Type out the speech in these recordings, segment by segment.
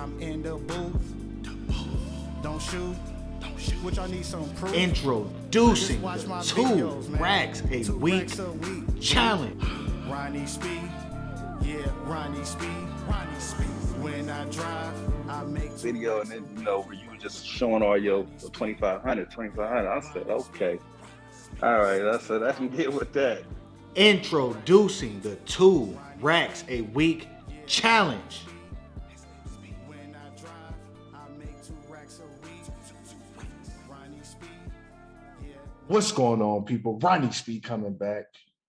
I'm in the booth. Don't shoot. Which I need some proof. Introducing Watch the my 2 videos, man. racks a 2 week racks a week. challenge. Ronnie Speed. Yeah, Ronnie Speed. Ronnie Speed. When I drive, I make video, and then where you were just showing all your 2500. I said, okay, all right, I said I can get with that. Introducing the 2 racks a week challenge. When I drive, I make 2 racks a week. Ronnie Speed. Yeah. What's going on, people? Ronnie Speed coming back.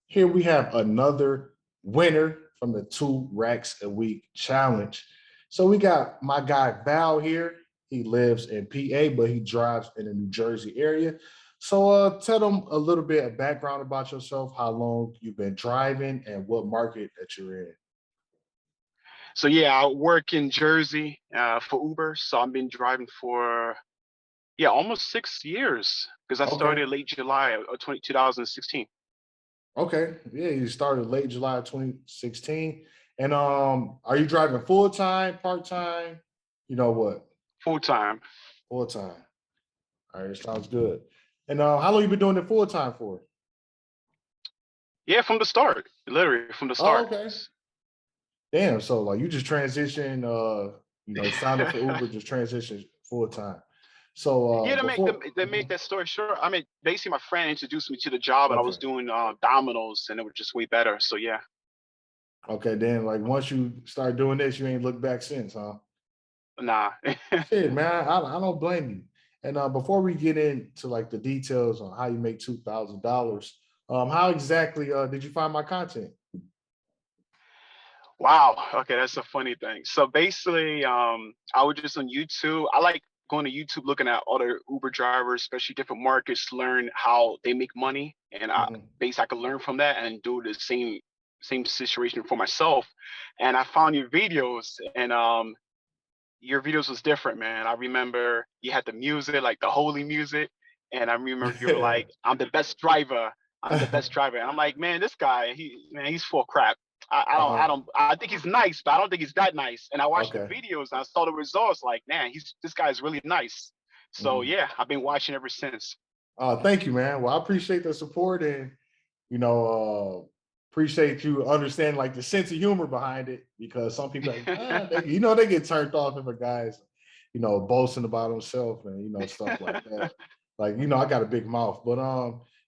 Here we have another winner from the 2 racks a week challenge. So we got my guy Val here. He lives in PA, but he drives in the New Jersey area. So tell them a little bit of background about yourself, how long you've been driving, and what market that you're in. So yeah, I work in Jersey for Uber. So I've been driving for almost 6 years because I started late July of 2016. Okay, yeah, you started late July 2016. And are you driving full time, part time? You know what? Full time. Full time. All right, sounds good. And how long you been doing it full time for? Yeah, from the start, literally from the start. Okay. Damn, so like you just transitioned, signed up for Uber, just transitioned full time. So Yeah, to make that story short, I mean, basically my friend introduced me to the job, and I was doing Domino's, and it was just way better. So yeah. Okay, then like once you start doing this, you ain't looked back since, huh? Nah. Shit, man, I don't blame you. And before we get into like the details on how you make $2,000, how exactly did you find my content? Wow. Okay, that's a funny thing. So basically, I was just on YouTube. I like going to YouTube, looking at other Uber drivers, especially different markets, to learn how they make money, and I could learn from that and do the same situation for myself. And I found your videos, and your videos was different, man. I remember you had the music, like the holy music, and I remember you were like, "I'm the best driver. I'm the best driver." And I'm like, man, this guy, he's full of crap. I think he's nice, but I don't think he's that nice. And I watched the videos and I saw the results. Like, man, this guy's really nice. So yeah, I've been watching ever since. Thank you, man. Well, I appreciate the support, and appreciate you understanding like the sense of humor behind it, because some people, they get turned off if a guy's, boasting about himself and stuff like that. Like, I got a big mouth, but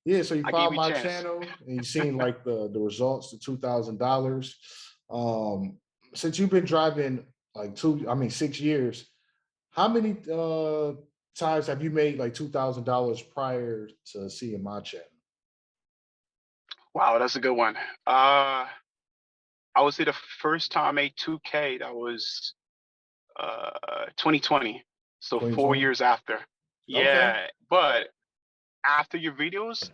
yeah. So you found my channel and you seen like the results, the $2,000. Since you've been driving like 6 years, how many times have you made like $2,000 prior to seeing my channel? Wow, that's a good one. I would say the first time I made 2K, that was 2020. So 2020? 4 years after. Yeah, but after your videos,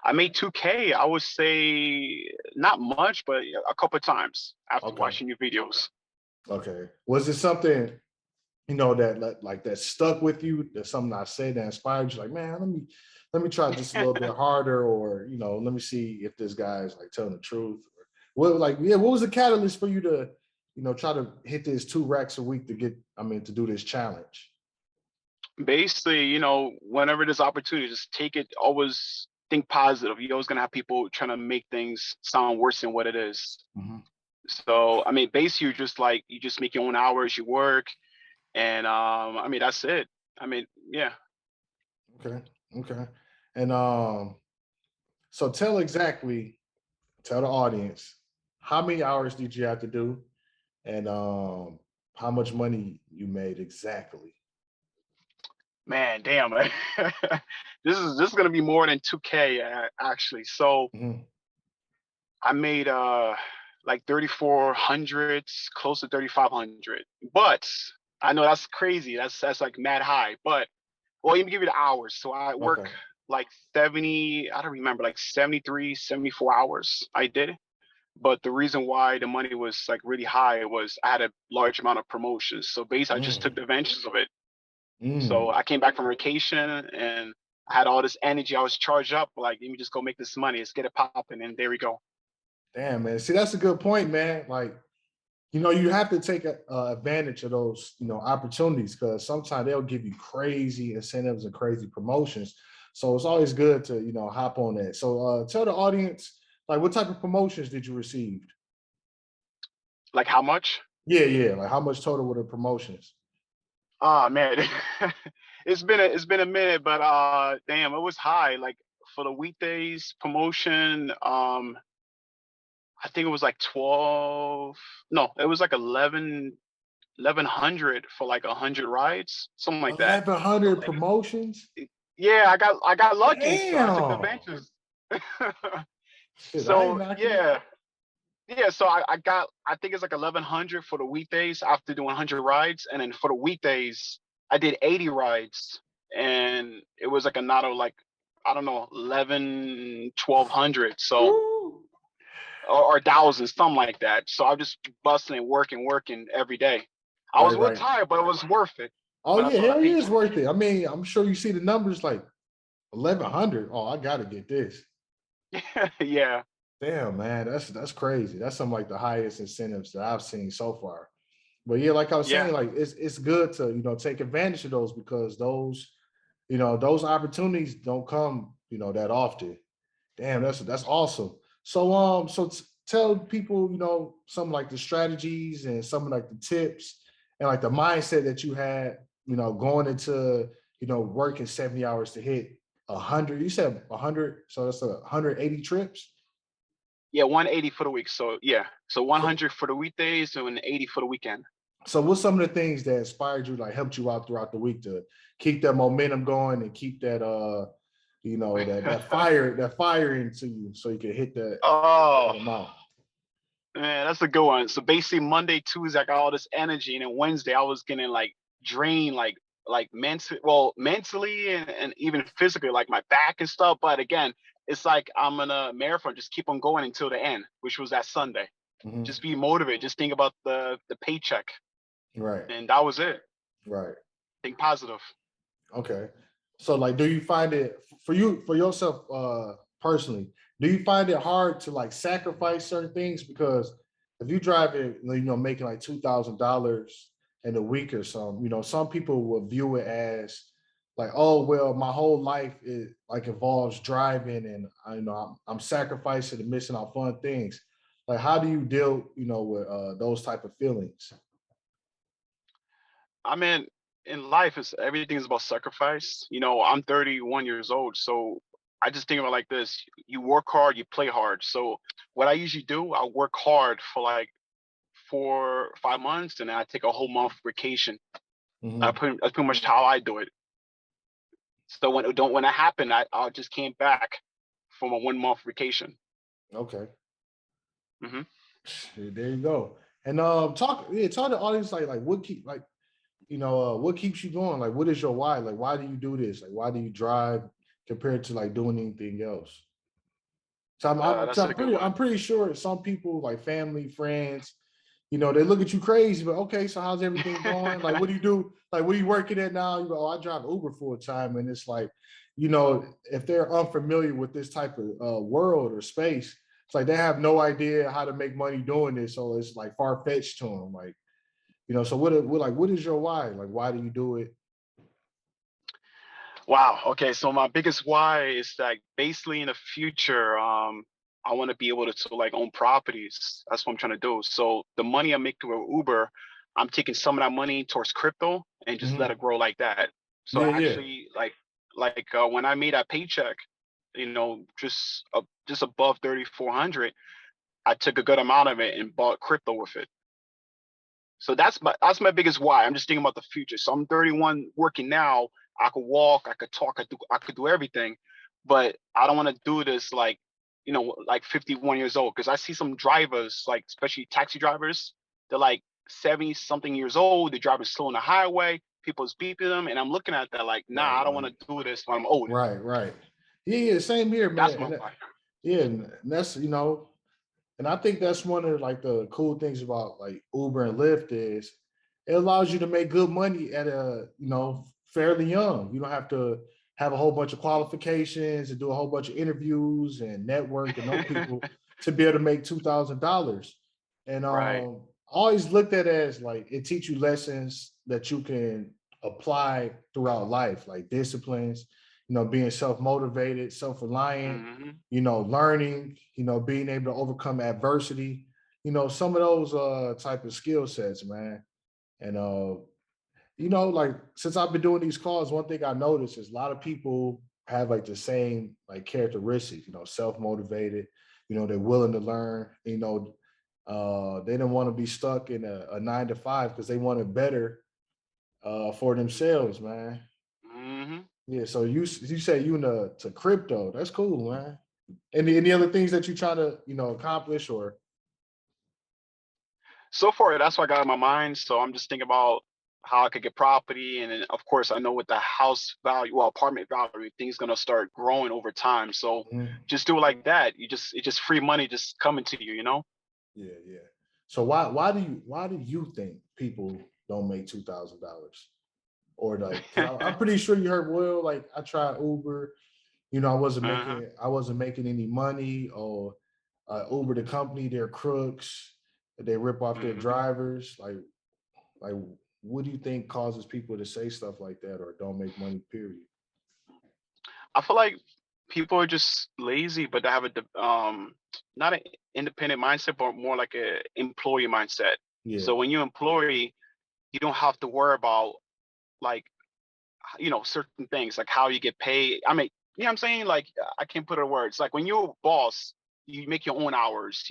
I made 2K. I would say not much, but a couple of times after watching your videos. Okay. Was it something that stuck with you? That's something I said that inspired you? Like, man, let me try just a little bit harder, or let me see if this guy's like telling the truth. What was the catalyst for you to try to hit this 2 racks a week to do this challenge? Basically, whenever there's opportunity, just take it. Always think positive. You're always gonna have people trying to make things sound worse than what it is. So I mean, basically, you just make your own hours, you work, and that's it. I mean, yeah. Okay. And so tell the audience, how many hours did you have to do, and how much money you made exactly? Man, damn. This is gonna be more than 2K actually. So I made like 3,400, close to 3,500. But I know that's crazy. That's like mad high. But well, let me give you the hours. So I work like 70, I don't remember, like 73, 74 hours I did. But the reason why the money was like really high was I had a large amount of promotions. So basically I just took the advantage of it. So I came back from vacation and I had all this energy. I was charged up, like, let me just go make this money. Let's get it popping. And there we go. Damn, man. See, that's a good point, man. Like, You know, you have to take advantage of those, you know, opportunities, because sometimes they'll give you crazy incentives and crazy promotions. So it's always good to, you know, hop on that. So tell the audience, like, what type of promotions did you receive? Like how much? Yeah, yeah. Like, how much total were the promotions? Oh man, it's been a minute, but damn, it was high. Like for the weekdays promotion, I think it was like 12. No, it was like 1100 for like 100 rides, something like that. 1,100 promotions? Yeah, I got lucky, so I took the Damn. advantage. Shit, I ain't So knocking it. yeah, yeah. So I think it's like 1100 for the weekdays after doing 100 rides, and then for the weekdays I did 80 rides, and it was like another like I don't know 11 1200. So Woo. or thousands, something like that. So I'm just busting and working every day. I was Right, a little right. tired, but it was worth it Oh when I yeah, saw that hell yeah, it's paycheck. worth it. I mean, I'm sure you see the numbers like 1,100. Oh, I gotta get this. Yeah, Damn, man, that's crazy. That's some like the highest incentives that I've seen so far. But yeah, like I was yeah, saying, like it's good to, you know, take advantage of those, because those, you know, those opportunities don't come, you know, that often. Damn, that's awesome. So tell people, you know, some like the strategies and some of like the tips and like the mindset that you had, you know, going into, you know, working 70 hours to hit 100. You said 100, so that's 180 trips. yeah. 180 for the week. So yeah, so So 100 for the weekdays and 80 for the weekend. so what's some of the things that inspired you, like helped you out throughout the week to keep that momentum going and keep that you know, that fire into you so you can hit that Oh amount. man, that's a good one. So basically Monday, Tuesday, I got all this energy, and then Wednesday I was getting like drained, like mentally and even physically, like my back and stuff. But again, it's like I'm in a marathon, just keep on going until the end, which was that Sunday. Mhm. Just be motivated, just think about the paycheck, Right, and that was it. right. Think positive. Okay. So like, do you find it for you, for yourself personally, do you find it hard to like sacrifice certain things? Because if you drive it, you know, making like $2,000 in a week or something, you know, some people will view it as like, oh well, my whole life is like involves driving, and I you know I'm sacrificing and missing out fun things. Like, how do you deal, you know, with those type of feelings? I mean, in life, is everything is about sacrifice. I'm 31 years old, so I just think about it like this: you work hard, you play hard. So what I usually do, I work hard for like 4 5 months, and then I take a whole month vacation. Mhm. That's pretty much how I do it. So when it happened, I just came back from a 1 month vacation. Okay. Hmm. There you go. And talk to the audience, like what keep like, you know, what keeps you going? Like, what is your why? Like, why do you do this? Like, why do you drive compared to like doing anything else? So That's a good I'm one. pretty sure some people, like family, friends, you know, they look at you crazy, but okay, so how's everything going? Like, what do you do? Like, what are you working at now? You go, oh, I drive Uber full time. And it's like, you know, if they're unfamiliar with this type of world or space, it's like they have no idea how to make money doing this. So it's like far fetched to them. Like, you know, so what is your why? Like, why do you do it? Wow. Okay. So my biggest why is that basically in the future, I want to be able to like own properties. That's what I'm trying to do. So the money I make through Uber, I'm taking some of that money towards crypto and just let Mhm. it grow like that. So Yeah, yeah. actually, when I made that paycheck, just above 3,400, I took a good amount of it and bought crypto with it. So that's my biggest why. I'm just thinking about the future. So I'm 31 working now. I could walk, I could talk, I could do everything, but I don't want to do this like 51 years old, because I see some drivers, like especially taxi drivers, they're like 70 something years old. They're driving slow on the highway. People's beeping them, and I'm looking at that like, nah, Right, I don't want right. to do this when I'm old. Right, right. Yeah, yeah, same here, That's man. my And why. yeah, and that's, you know, and I think that's one of like the cool things about like Uber and Lyft is it allows you to make good money at a, you know, fairly young. You don't have to have a whole bunch of qualifications and do a whole bunch of interviews and network and know people to be able to make $2,000. And Right. always looked at it as like it teach you lessons that you can apply throughout life, like disciplines, being self-motivated, self-reliant, Hmm. learning, being able to overcome adversity, some of those type of skill sets, man. And like since I've been doing these calls, one thing I noticed is a lot of people have like the same like characteristics, self-motivated, they're willing to learn, they don't want to be stuck in a 9 to 5 because they want it better for themselves, man. Hmm. Yeah, so you say you into to crypto. That's cool, man. Any other things that you trying to, accomplish or So far, that's what I got in my mind. So I'm just thinking about how I could get property, and then of course I know with the house value, well, apartment value, things gonna start growing over time. So Mhm. just do it like that. It's just free money just coming to you, you know? Yeah, yeah. So why do you think people don't make $2,000? Or like, because I'm pretty sure you heard, well, like I tried Uber, I wasn't Uh-huh. making any money, or Uber the company, they're crooks, they rip off their Hmm. drivers. Like what do you think causes people to say stuff like that or don't make money, period? I feel like people are just lazy, but they have not an independent mindset, but more like a employee mindset. Yeah. So when you're employee, you don't have to worry about like certain things like how you get paid. I mean, you know what I'm saying? Like I can't put it in words. Like when you're a boss, you make your own hours.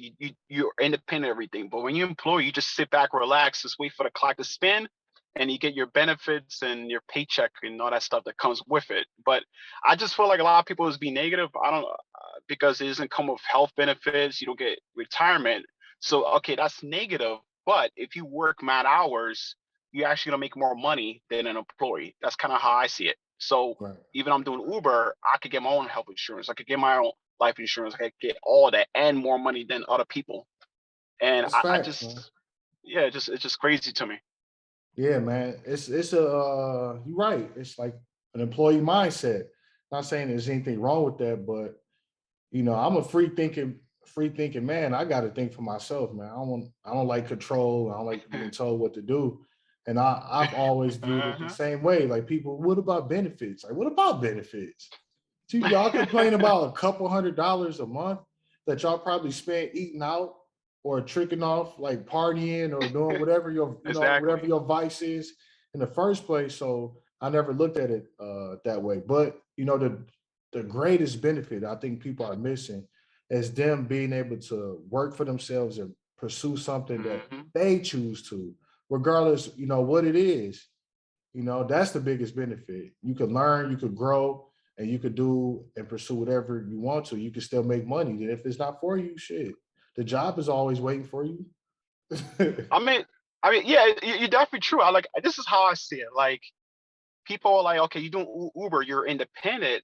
You're independent of everything. But when you're employee, you just sit back, relax, just wait for the clock to spin, and you get your benefits and your paycheck and all that stuff that comes with it. But I just feel like a lot of people is being negative. I don't because it doesn't come with health benefits. You don't get retirement. So okay, that's negative. But if you work mad hours, you're actually gonna make more money than an employee. That's kind of how I see it. So Right. even I'm doing Uber, I could get my own health insurance. I could get my own life insurance. I could get all that and more money than other people. And That's I facts, man. just, yeah, it's just crazy to me. Yeah, man. It's a you're right. It's like an employee mindset. Not saying there's anything wrong with that, but I'm a free thinking man. I got to think for myself, man. I don't like control. I don't like being told what to do. And I've always viewed it the Uh-huh. same way. Like people, what about benefits? Like, what about benefits? See, y'all complain about a couple $100s a month that y'all probably spent eating out or tricking off, like partying or doing whatever whatever Exactly. your vice is in the first place. So I never looked at it that way. But the greatest benefit I think people are missing is them being able to work for themselves and pursue something that Hmm. they choose to, regardless, what it is. That's the biggest benefit. You can learn, you could grow, and you could do and pursue whatever you want to. You can still make money. And if it's not for you, shit, the job is always waiting for you. I mean, yeah, you're definitely true. I like this is how I see it. Like people are like, okay, you doing Uber, you're independent,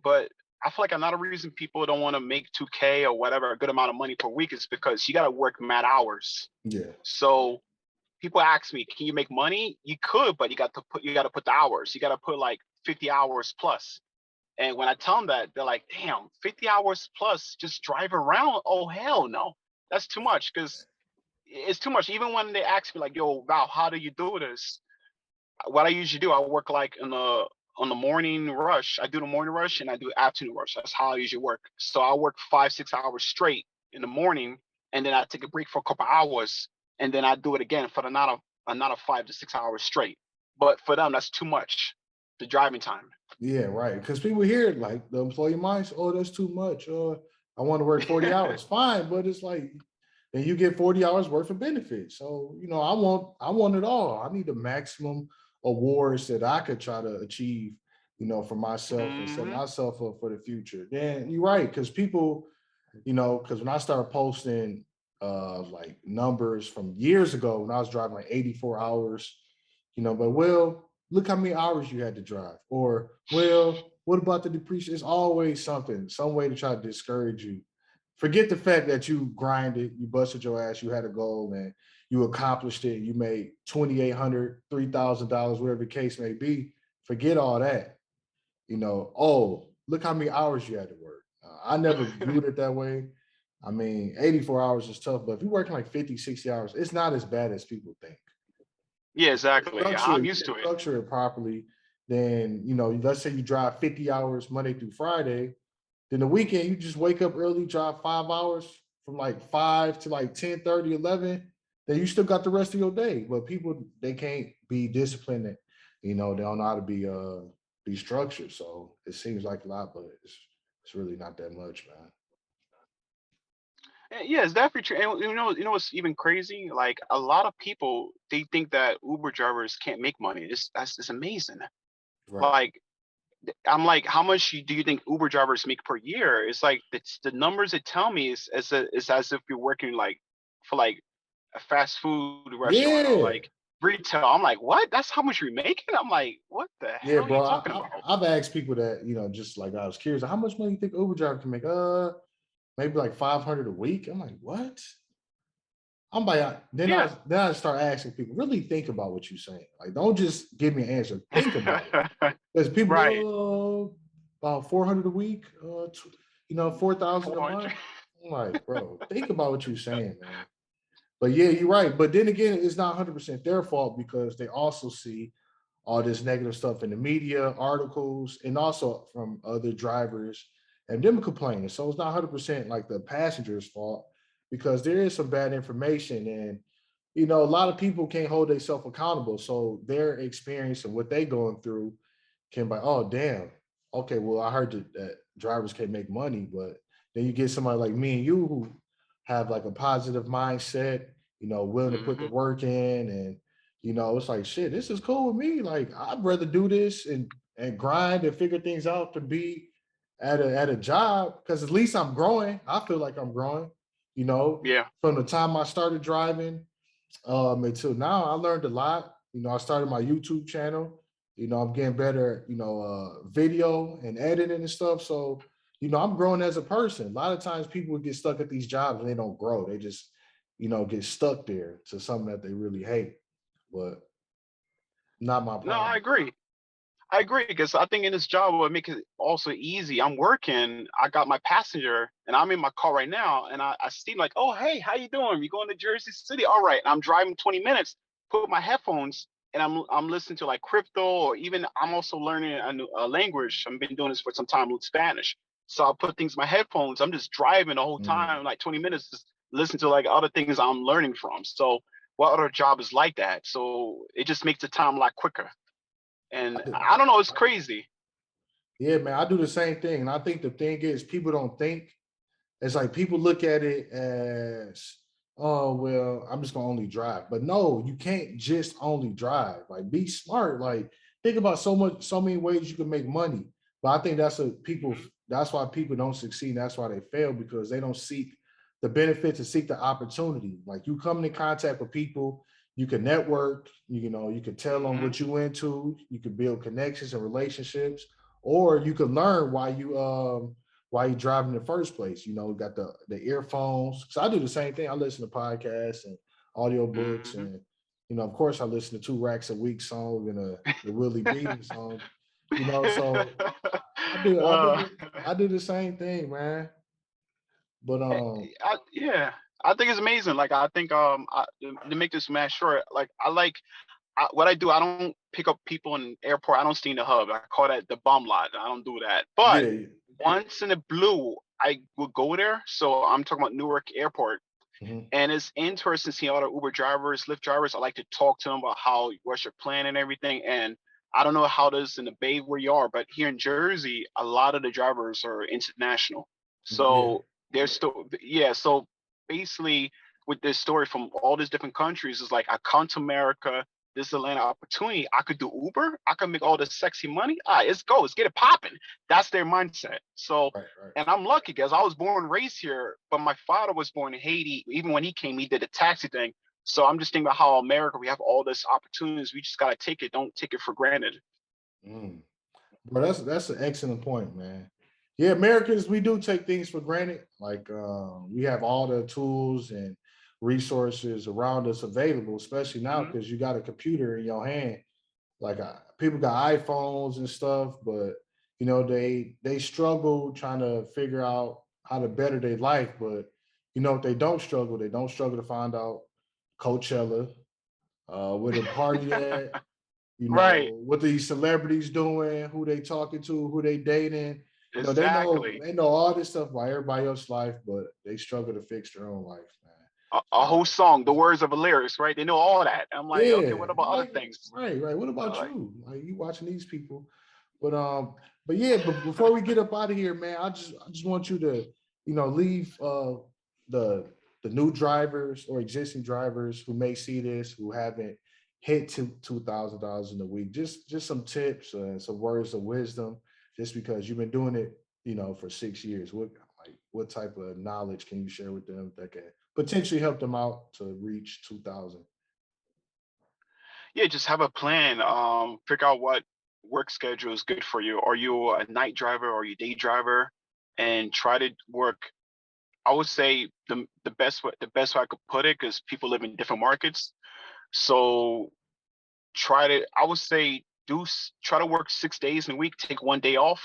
but I feel like another reason people don't want to make 2K or whatever a good amount of money per week is because you got to work mad hours. Yeah, So people ask me, can you make money? You could, but you got to put the hours. You got to put like 50 hours plus. And when I tell them that, they're like, damn, 50 hours plus just drive around? Oh hell no. That's too much because it's too much. Even when they ask me like, yo, wow, how do you do this? What I usually do, I work like on the morning rush. I do the morning rush and I do afternoon rush. That's how I usually work. So I work 5, 6 hours straight in the morning, and then I take a break for a couple hours, and then I do it again for another 5 to 6 hours straight. But for them, that's too much. The driving time. yeah, right. Because people hear it like the employee minds, oh, that's too much. I want to work 40 hours. Fine, but it's like then you get 40 hours worth of benefits. So, I want it all. I need the maximum awards that I could try to achieve, for myself and set Hmm. myself up for the future. Then you're right, because people, because when I started posting like numbers from years ago when I was driving like 84 hours, but well, look how many hours you had to drive. Or, well, what about the depreciation? It's always something, some way to try to discourage you. Forget the fact that you grinded, you busted your ass, you had a goal and you accomplished it, you made 2,800, $3,000, whatever the case may be. Forget all that. Oh, look how many hours you had to work. I never viewed it that way. I mean, 84 hours is tough, but if you're working like 50, 60 hours, it's not as bad as people think. Yeah, exactly. I'm used to it. Structure it properly, then, you know, let's say you drive 50 hours Monday through Friday, then the weekend you just wake up early, drive 5 hours from like 5 to like 10, 30, 11, then you still got the rest of your day. But people, they can't be disciplined, and, you know, they don't know how to be structured. So it seems like a lot, but it's really not that much, man. Yeah, it's definitely true. And you know what's even crazy? Like a lot of people, they think that Uber drivers can't make money. It's amazing. Right. Like I'm like, how much do you think Uber drivers make per year? It's like it's the numbers that tell me is as if you're working like for like a fast food restaurant or Yeah. like retail. I'm like, what? That's how much you're making? I'm like, what the Yeah, hell are you bro. talking about? I've asked people that, you know, just like I was curious, how much money you think Uber driver can make? Maybe like 500 a week. I'm like, what? I'm like, Yeah. then I start asking people, really think about what you're saying. Like, don't just give me an answer. Think about it. Because people, Right. about 400 a week, you know, 4,000 a 400. month. I'm like, bro, think about what you're saying, man. But yeah, you're right. But then again, it's not 100% their fault because they also see all this negative stuff in the media, articles, and also from other drivers and them complaining. So it's not 100% like the passenger's fault because there is some bad information. And, you know, a lot of people can't hold themselves accountable. So their experience and what they going through can be, oh, damn. Okay, well, I heard that drivers can't make money, but then you get somebody like me and you who have like a positive mindset, you know, willing to put the Hmm. work in, and you know, it's like shit, this is cool with me. Like I'd rather do this and grind and figure things out to be at a job because at least I'm growing. I feel like I'm growing, you know, Yeah. from the time I started driving until now. I learned a lot. You know, I started my YouTube channel. You know, I'm getting better, you know, video and editing and stuff. So, you know, I'm growing as a person. A lot of times people get stuck at these jobs and they don't grow. They just, you know, get stuck there to something that they really hate. But not my No, I problem. agree. I agree because I think in this job it would make it also easy. I'm working. I got my passenger, and I'm in my car right now, and I see like, oh hey, how you doing? You going to Jersey City? All right. And I'm driving 20 minutes. Put my headphones, and I'm listening to like crypto, or even I'm also learning a language. I've been doing this for some time with Spanish. So I'll put things in my headphones. I'm just driving the whole Mm. time, like 20 minutes, just listen to like other things I'm learning from. So what other job is like that? So it just makes the time a lot quicker. I And do. I don't know, it's crazy. Yeah, man, I do the same thing. And I think the thing is people don't think. It's like people look at it as, oh, well, I'm just gonna only drive. But no, you can't just only drive. Like be smart. Like think about so many ways you can make money. But I think Mhm. that's why people don't succeed. And that's why they fail because they don't seek the benefits and seek the opportunity. Like you come in contact with people, you can network, you know, you can tell them Mhm. what you into, you can build connections and relationships, or you can learn why you drive in the first place. You know, got the earphones. So I do the same thing. I listen to podcasts and audiobooks, Mhm. and you know, of course, I listen to Two Racks a Week song and the Willie Beaton song. You know, so I do I do uh, the, I do the same thing, man. But yeah, I think it's amazing. Like I think to make this match short, like what I do. I don't pick up people in the airport. I don't stay in the hub. I call that the bum lot. I don't do that. But yeah. once in a blue, I will go there. So I'm talking about Newark Airport. Mhm. And it's interesting seeing all the Uber drivers, Lyft drivers. I like to talk to them about what's your plan and everything. And I don't know how it is in the Bay where you are, but here in Jersey, a lot of the drivers are international. Yeah. So there's still, yeah. So basically, with this story from all these different countries, is like I come to America, this Atlanta opportunity. I could do Uber. I could make all this sexy money. Let's go. Let's get it popping. That's their mindset. So Right, right. and I'm lucky because I was born and raised here, but my father was born in Haiti. Even when he came, he did a taxi thing. So I'm just thinking about how America, we have all this opportunities. We just gotta take it. Don't take it for granted. Mm. But that's an excellent point, man. Yeah, Americans, we do take things for granted. Like we have all the tools and resources around us available, especially now Hmm. because you got a computer in your hand. Like people got iPhones and stuff, but you know they struggle trying to figure out how to better their life. But you know, if they don't struggle to find out Coachella, where the party at, you Right. know, what these celebrities doing, who they talking to, who they dating. You know, Exactly. they know all this stuff about everybody else's life, but they struggle to fix their own life, man. A whole song, the words of the lyrics, right? They know all that. I'm like, okay, Yeah, what about other like, things? right. What about Like, you? Like you watching these people, but yeah. But before we get up out of here, man, I just want you to, you know, leave the the new drivers or existing drivers who may see this who haven't hit $2,000 in a week. Just some tips and some words of wisdom. Just because you've been doing it, you know, for 6 years. What type of knowledge can you share with them that can potentially help them out to reach 2,000? yeah, just have a plan. Figure out what work schedule is good for you. Are you a night driver or are you day driver? And try to work. I would say the best way I could put it, because people live in different markets. So I would say try to work 6 days in a week, take one day off,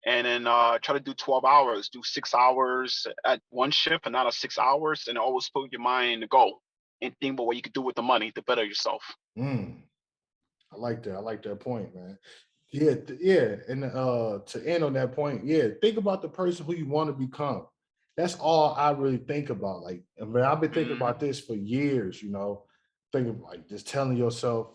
and then try to do 12 hours, do 6 hours at one shift and not a 6 hours, and always put your mind to go and think about what you could do with the money to better yourself. Mm, I like that. I like that point, man. Yeah, yeah. And to end on that point, yeah, think about the person who you want to become. That's all I really think about. Like, I mean, I've been thinking Mhm. about this for years, you know, thinking like just telling yourself,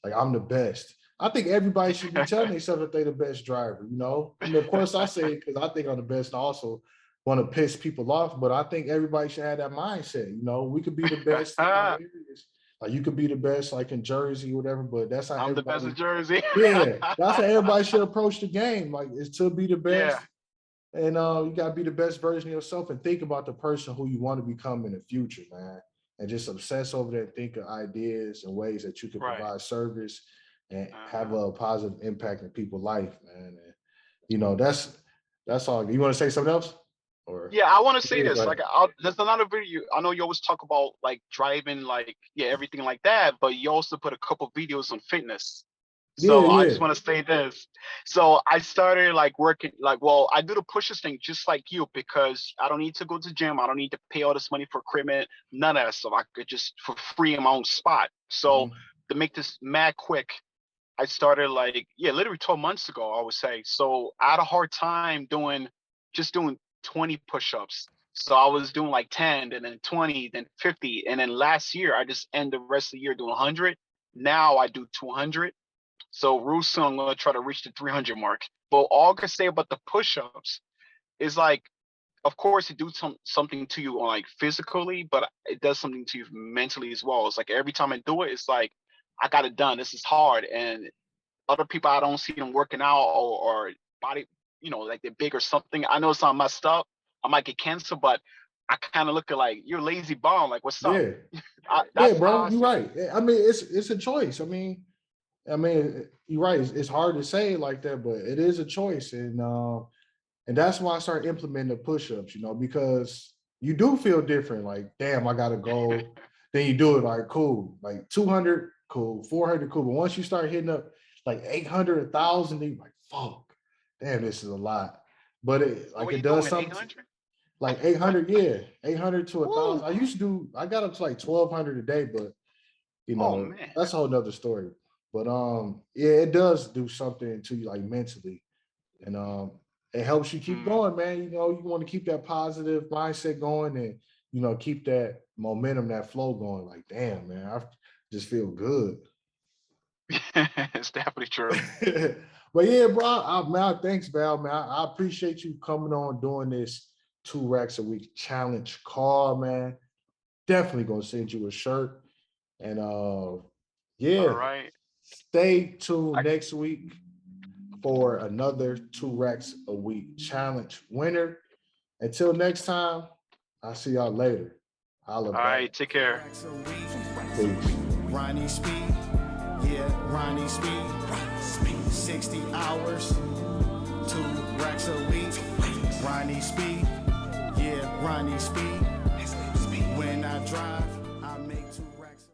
like, I'm the best. I think everybody should be telling themselves that they're the best driver, you know. I mean, of course, I say it because I think I'm the best. And I also want to piss people off, but I think everybody should have that mindset. You know, we could be the best in our areas. Like, you could be the best, like in Jersey, whatever. But that's how I'm the best everybody. of Jersey. Yeah, that's how everybody should approach the game. Like, is to be the Yeah, best, and you gotta be the best version of yourself, and think about the person who you want to become in the future, man. And just obsess over that, think of ideas and ways that you can right. provide service and have Uh-huh. a positive impact in people's life, man. And you know, that's all. You want to say something else? Or Yeah, I want to say yeah, go this. ahead. Like, there's another video. I know you always talk about like driving, like yeah, everything like that. But you also put a couple videos on fitness. Yeah, So I yeah. just want to say this. So I started like working, like, well, I do the pushes thing just like you, because I don't need to go to the gym. I don't need to pay all this money for equipment, none of that stuff. I could just for free in my own spot. So Mhm. to make this mad quick, I started like, yeah, literally 12 months ago, I would say. So I had a hard time doing 20 push-ups. So I was doing like 10, and then 20, then 50. And then last year, I just end the rest of the year doing 100. Now I do 200. So real soon, I'm going to try to reach the 300 mark. But all I can say about the push-ups is like, of course, it do something to you on like physically, but it does something to you mentally as well. It's like every time I do it, it's like, I got it done. This is hard. And other people, I don't see them working out or body, like they're big or something. I know it's not messed up. I might get cancer, but I kind of look at like, you're a lazy bum. Like, what's up? Yeah, yeah, That's how bro. I You're see it. right. I mean, it's a choice. I mean, you're right. It's hard to say it like that, but it is a choice, and that's why I started implementing the push-ups. You know, because you do feel different. Like, damn, I got to go. Then you do it. Like, cool. Like 200, cool. 400, cool. But once you start hitting up like 800, 1,000, then you're like, fuck, damn, this is a lot. But What were it you does doing? something. 800? Like 800, yeah, 800 to Woo. 1,000. I got up to like 1,200 a day, but you Oh know, man. that's a whole nother story. But yeah, it does do something to you like mentally. And it helps you keep Mm. going, man. You know, you want to keep that positive mindset going and you know, keep that momentum, that flow going. Like, damn, man, I just feel good. It's definitely true. But yeah, bro, man, thanks, Val, man. I appreciate you coming on doing this 2 racks a week challenge call, man. Definitely gonna send you a shirt. And All yeah, right. stay tuned I, next week for another 2 racks a week challenge winner. Until next time, I'll see y'all later. Holla all back. right. Take care. Racks a week. Peace. Ronnie Speed, yeah, Ronnie Speed. 60 hours, 2 racks a week. Ronnie Speed, yeah, Ronnie Speed. When I drive.